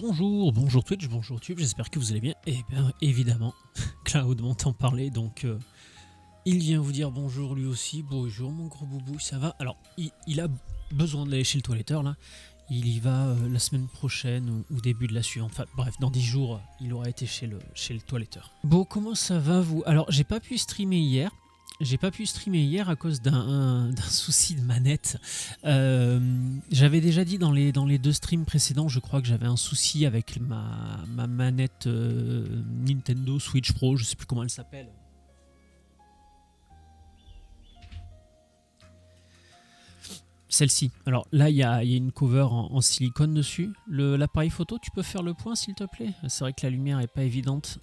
Bonjour Twitch, bonjour Tube, j'espère que vous allez bien. Et bien évidemment, Cloud m'entend parler, donc il vient vous dire bonjour lui aussi. Bonjour mon gros boubou, ça va? Alors, il a besoin d'aller chez le toiletteur là. Il y va la semaine prochaine ou début de la suivante. Enfin bref, dans 10 jours, il aura été chez le toiletteur. Bon, comment ça va vous? Alors, j'ai pas pu streamer hier. À cause d'un souci de manette. J'avais déjà dit dans les deux streams précédents, je crois que j'avais un souci avec ma manette Nintendo Switch Pro, je sais plus comment elle s'appelle. Celle-ci. Alors là, il y a une cover en silicone dessus. L'appareil photo, tu peux faire le point s'il te plaît? C'est vrai que la lumière est pas évidente.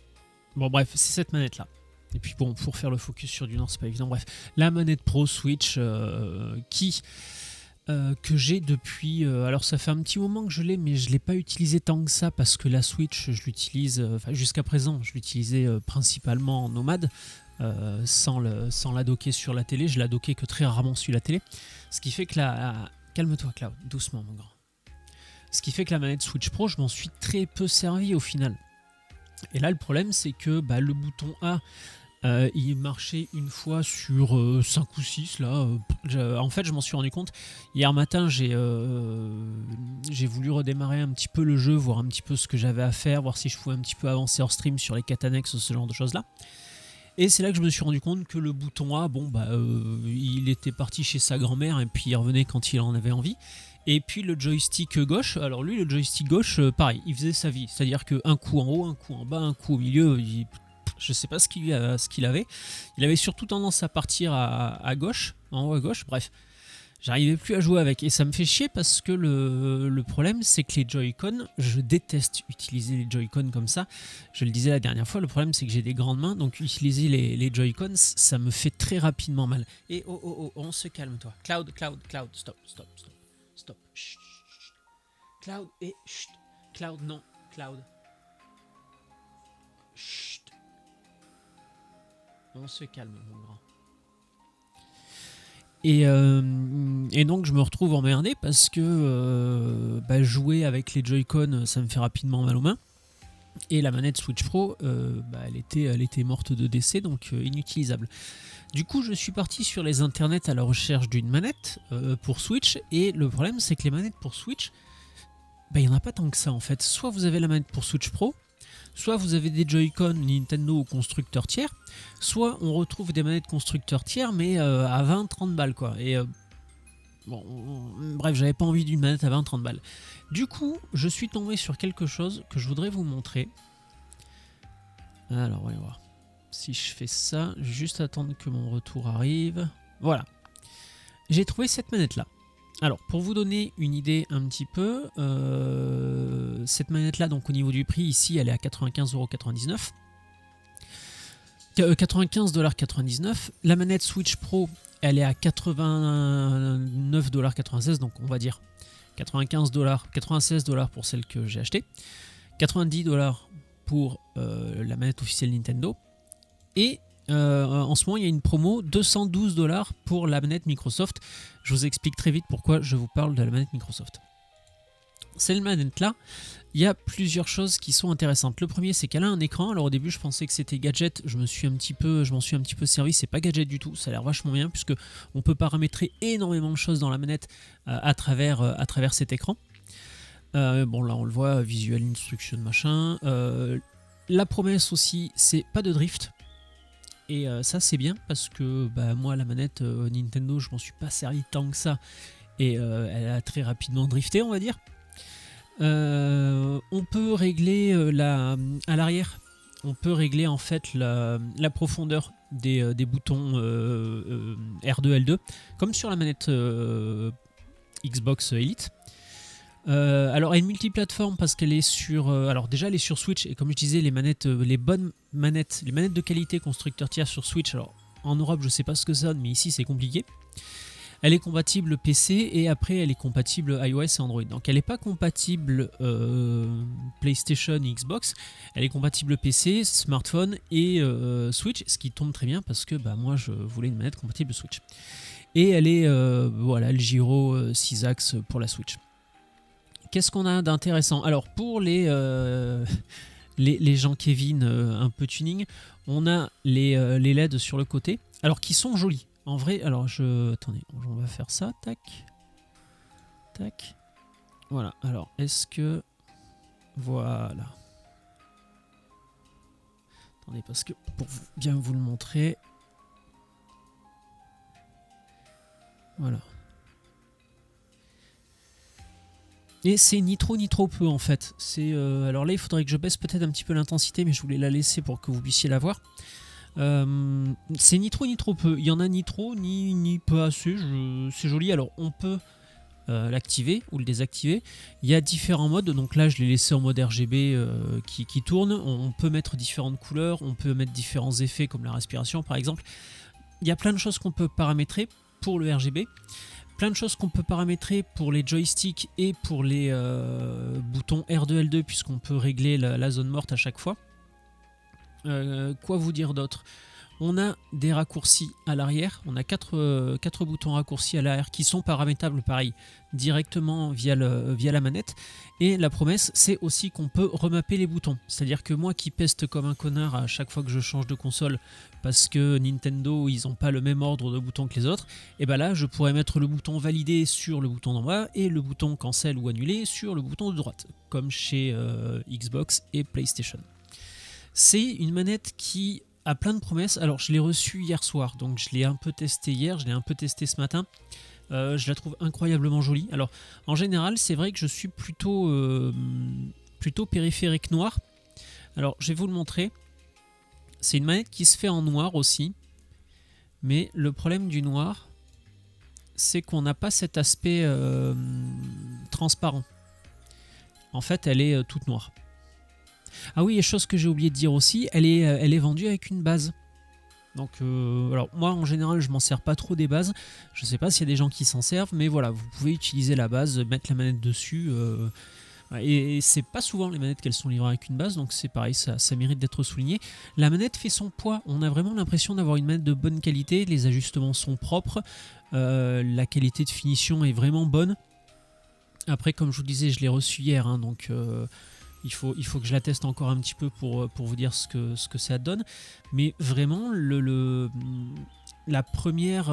Bon bref, c'est cette manette là. Et puis bon, pour faire le focus sur du Nord, c'est pas évident. Bref, la manette Pro Switch que j'ai depuis... alors ça fait un petit moment que je l'ai, mais je l'ai pas utilisé tant que ça parce que la Switch, je l'utilise... jusqu'à présent, je l'utilisais principalement en nomade, sans la docker sur la télé. Je la dockais que très rarement sur la télé. Ce qui fait que la... Calme-toi Cloud, doucement mon grand. Ce qui fait que la manette Switch Pro, je m'en suis très peu servi au final. Et là, le problème, c'est que le bouton A... il marchait une fois sur 5 ou 6 là. En fait, je m'en suis rendu compte. Hier matin, j'ai voulu redémarrer un petit peu le jeu, voir un petit peu ce que j'avais à faire, voir si je pouvais un petit peu avancer hors stream sur les quêtes annexes, ce genre de choses là. Et c'est là que je me suis rendu compte que le bouton A, il était parti chez sa grand-mère et puis il revenait quand il en avait envie. Et puis le joystick gauche, alors lui, le joystick gauche, pareil, il faisait sa vie. C'est-à-dire qu'un coup en haut, un coup en bas, un coup au milieu, je sais pas ce qu'il avait. Il avait surtout tendance à partir à gauche, en haut à gauche, bref. J'arrivais plus à jouer avec et ça me fait chier parce que le problème c'est que les Joy-Con, je déteste utiliser les Joy-Con comme ça. Je le disais la dernière fois, le problème c'est que j'ai des grandes mains, donc utiliser les Joy-Con, ça me fait très rapidement mal. Et oh, on se calme toi. Cloud, stop. Chut. Cloud, chut. Cloud, non. Cloud. Chut. On se calme, mon grand. Et donc je me retrouve emmerdé parce que jouer avec les Joy-Con, ça me fait rapidement mal aux mains. Et la manette Switch Pro, elle était morte de décès, donc inutilisable. Du coup, je suis parti sur les internets à la recherche d'une manette pour Switch. Et le problème, c'est que les manettes pour Switch, il n'y en a pas tant que ça en fait. Soit vous avez la manette pour Switch Pro, soit vous avez des Joy-Con Nintendo ou constructeurs tiers, soit on retrouve des manettes constructeurs tiers mais à 20-30 balles quoi. Et bref, j'avais pas envie d'une manette à 20-30 balles. Du coup, je suis tombé sur quelque chose que je voudrais vous montrer. Alors, voyons voir. Si je fais ça, juste attendre que mon retour arrive. Voilà. J'ai trouvé cette manette là. Alors, pour vous donner une idée un petit peu, cette manette-là, donc au niveau du prix, ici, elle est à 95,99 €. 95,99 $. La manette Switch Pro, elle est à 89,96 $, donc on va dire 96 $ pour celle que j'ai achetée, 90 $ pour la manette officielle Nintendo, et en ce moment il y a une promo 212 $ pour la manette Microsoft. Je vous explique très vite pourquoi je vous parle de la manette Microsoft. Cette manette là, il y a plusieurs choses qui sont intéressantes. Le premier, c'est qu'elle a un écran. Alors au début je pensais que c'était gadget, je m'en suis un petit peu servi. C'est pas gadget du tout, ça a l'air vachement bien puisque on peut paramétrer énormément de choses dans la manette à travers cet écran. Bon là on le voit, visual instruction machin. La promesse aussi, c'est pas de drift. Et ça c'est bien parce que moi la manette Nintendo, je m'en suis pas servi tant que ça. Et elle a très rapidement drifté, on va dire. On peut régler à l'arrière, on peut régler en fait la profondeur des boutons R2, L2, comme sur la manette Xbox Elite. Alors elle est multiplateforme parce qu'elle est sur... alors déjà elle est sur Switch, et comme je disais, les bonnes manettes, les manettes de qualité constructeur tiers sur Switch, alors en Europe je sais pas ce que ça donne, mais ici c'est compliqué. Elle est compatible PC et après elle est compatible iOS et Android. Donc elle n'est pas compatible PlayStation et Xbox, elle est compatible PC, smartphone et Switch, ce qui tombe très bien parce que moi je voulais une manette compatible Switch. Et elle est, voilà, le gyro 6 axes pour la Switch. qu'est-ce qu'on a d'intéressant? Alors pour les gens Kevin un peu tuning, on a les LED sur le côté, alors qui sont jolis. En vrai, alors attendez, on va faire ça, tac, tac. Voilà, alors est-ce que... Voilà. Attendez, parce que pour bien vous le montrer... Voilà. Et c'est ni trop ni trop peu en fait. Alors là il faudrait que je baisse peut-être un petit peu l'intensité, mais je voulais la laisser pour que vous puissiez la voir. C'est ni trop ni trop peu. Il y en a ni trop ni peu assez. C'est joli. Alors on peut l'activer ou le désactiver. Il y a différents modes. Donc là je l'ai laissé en mode RGB qui tourne. On peut mettre différentes couleurs. On peut mettre différents effets comme la respiration par exemple. Il y a plein de choses qu'on peut paramétrer pour le RGB. Plein de choses qu'on peut paramétrer pour les joysticks et pour les boutons R2, L2 puisqu'on peut régler la zone morte à chaque fois. Quoi vous dire d'autre? On a des raccourcis à l'arrière, on a 4 boutons raccourcis à l'arrière qui sont paramétrables pareil directement via la manette. Et la promesse c'est aussi qu'on peut remapper les boutons, c'est à dire que moi qui peste comme un connard à chaque fois que je change de console parce que Nintendo ils n'ont pas le même ordre de boutons que les autres, et ben là je pourrais mettre le bouton valider sur le bouton d'en bas et le bouton cancel ou annuler sur le bouton de droite, comme chez Xbox et PlayStation. C'est une manette qui a plein de promesses. Alors je l'ai reçue hier soir, donc je l'ai un peu testé hier, je l'ai un peu testé ce matin. Je la trouve incroyablement jolie. Alors en général c'est vrai que je suis plutôt périphérique noir. Alors je vais vous le montrer. C'est une manette qui se fait en noir aussi. Mais le problème du noir, c'est qu'on n'a pas cet aspect transparent. En fait elle est toute noire. Ah oui, et chose que j'ai oublié de dire aussi, elle est vendue avec une base. Donc, alors moi en général je m'en sers pas trop des bases. Je sais pas s'il y a des gens qui s'en servent, mais voilà, vous pouvez utiliser la base, mettre la manette dessus. Et c'est pas souvent les manettes qu'elles sont livrées avec une base, donc c'est pareil, ça mérite d'être souligné. La manette fait son poids, on a vraiment l'impression d'avoir une manette de bonne qualité, les ajustements sont propres, la qualité de finition est vraiment bonne. Après, comme je vous disais, je l'ai reçu hier, hein, donc... Il faut que je la teste encore un petit peu pour vous dire ce que ça donne. Mais vraiment, la première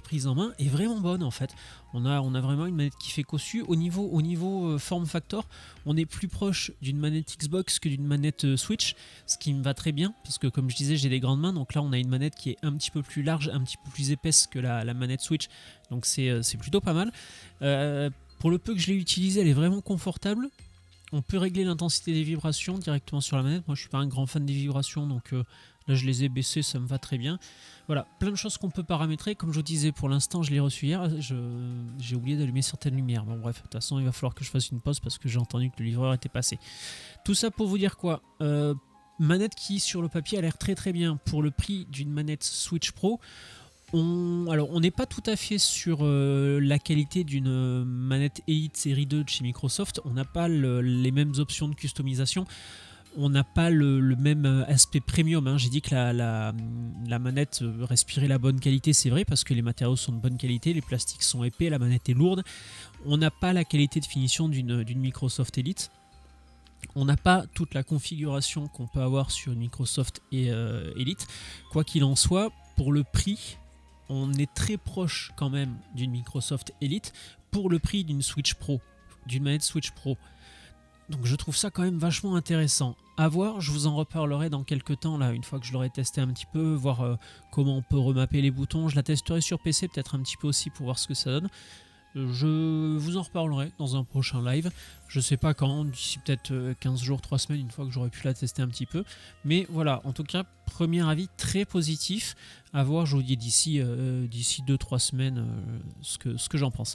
prise en main est vraiment bonne en fait. On a vraiment une manette qui fait cossu. Au niveau form factor, on est plus proche d'une manette Xbox que d'une manette Switch, ce qui me va très bien parce que comme je disais, j'ai des grandes mains. Donc là, on a une manette qui est un petit peu plus large, un petit peu plus épaisse que la manette Switch. Donc c'est plutôt pas mal. Pour le peu que je l'ai utilisée, elle est vraiment confortable. On peut régler l'intensité des vibrations directement sur la manette. Moi je suis pas un grand fan des vibrations, donc là je les ai baissées, ça me va très bien. Voilà, plein de choses qu'on peut paramétrer. Comme je vous disais, pour l'instant je l'ai reçu hier, j'ai oublié d'allumer certaines lumières. Bon bref, de toute façon il va falloir que je fasse une pause parce que j'ai entendu que le livreur était passé. Tout ça pour vous dire quoi, manette qui sur le papier a l'air très très bien pour le prix d'une manette Switch Pro. Alors on n'est pas tout à fait sur la qualité d'une manette Elite série 2 de chez Microsoft, on n'a pas les mêmes options de customisation, on n'a pas le même aspect premium, hein. J'ai dit que la manette respirait la bonne qualité, c'est vrai parce que les matériaux sont de bonne qualité, les plastiques sont épais, la manette est lourde, on n'a pas la qualité de finition d'une Microsoft Elite. On n'a pas toute la configuration qu'on peut avoir sur une Microsoft Elite. Quoi qu'il en soit, pour le prix, on est très proche quand même d'une Microsoft Elite pour le prix d'une Switch Pro, d'une manette Switch Pro. Donc je trouve ça quand même vachement intéressant. À voir, je vous en reparlerai dans quelques temps, là, une fois que je l'aurai testé un petit peu, voir comment on peut remapper les boutons. Je la testerai sur PC peut-être un petit peu aussi pour voir ce que ça donne. Je vous en reparlerai dans un prochain live. Je sais pas quand, d'ici peut-être 15 jours, 3 semaines, une fois que j'aurai pu la tester un petit peu. Mais voilà, en tout cas, premier avis très positif. À voir, je vous dis d'ici 2-3 semaines ce que j'en pense.